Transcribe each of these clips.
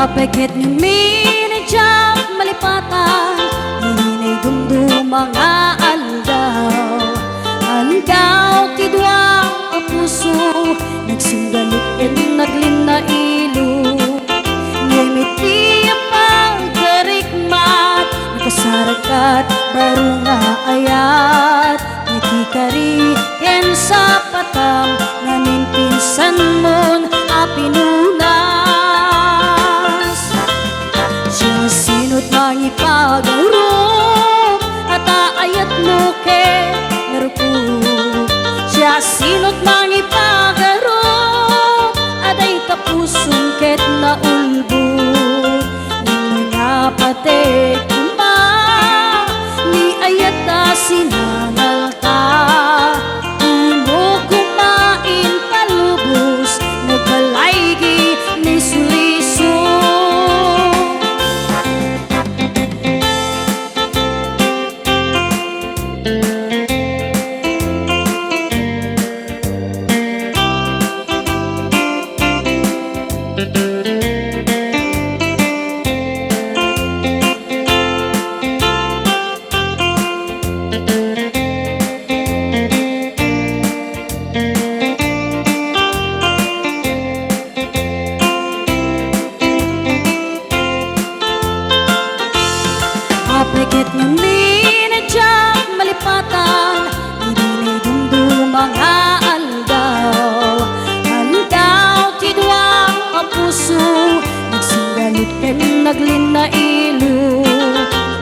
Apeket ng minijak malipatan, hininay dumdum mga aldaw. Aldaw tidwa ang puso, nagsinggalot at naglina ilo. Ngimiti ang pagkarikmat, nakasarakat baru nga ayat. Nakikari ken sa patang, namin pinsan mon apinunas. Siya sinot mangipagaro, at aayat mo ke narupok. Siya sinot mangipagaro, at ay tapusong ket na ulbog. Nang napatek ma, ni ayat na sinangal ka. Umo kumain palubos, nagkalaygi ni suliso. Apeket ng minadyak malipatan, hininay dumdum mga aldaw. Aldaw tidwa ang puso, nagsinggalit ken naglina ilo.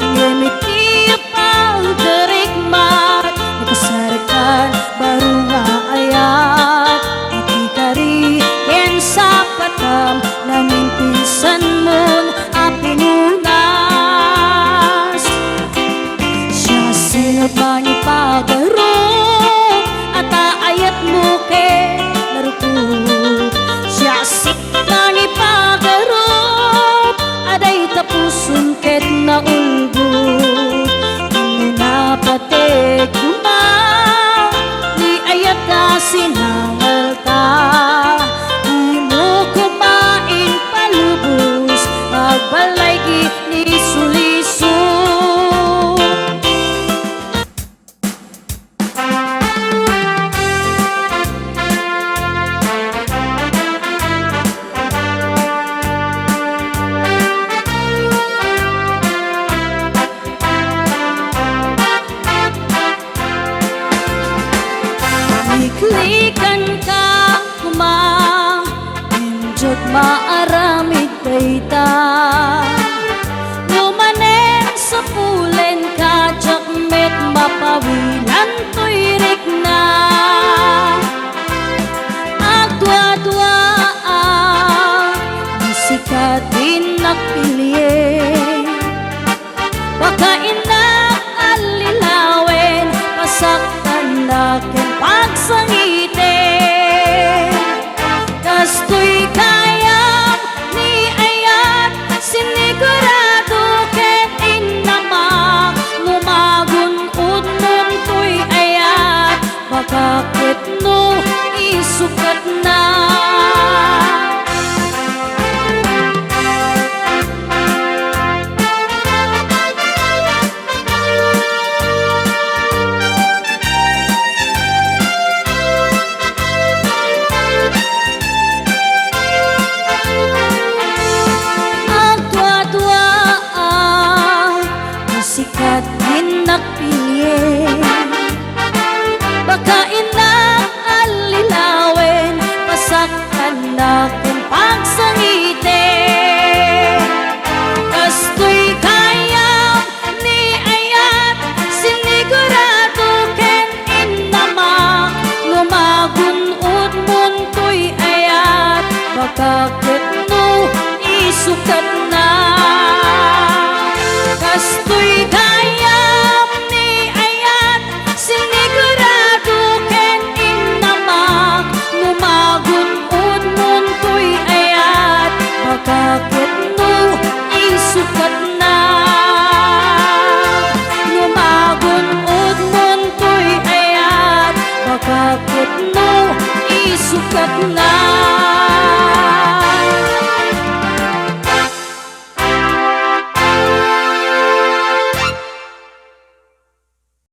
Ngimiti ang pagkarikmat, nakasarakan baru nga ayat. Nakikari ken sa patam, namin pinsan mon apinunas. Sinot mangipagaro, at aayat mo ke narupok. Siya sinot mangipagaro, aday tapuson ket na ulbog. Nang napatek ma, ni ayat na sinangal ka. Di mo kumain palubos, magbalaygi ni suliso. Iklikan ka kumang, hinjot maaramid dayta. Lumanen sa pulen ka, jakmet mapawilan to'y rikna. Agdwa-dwa musikat din nakpilye. Baka inak alilawen, pasaktan na ken pagsangite. Kastoy kayang ni ayat, sinigurado ken inamak. Ngumagun-ud nun to'y ayat, baka ket no isukat na. Sikat din nakpilye, baka inak alilawen, pasaktan na kung pagsangite. Kastoy kayang ni ayat, sinigurado ken inamak. Lumagun-ud mon to'y ayat, baka ket no isukat na. Kastoy kayang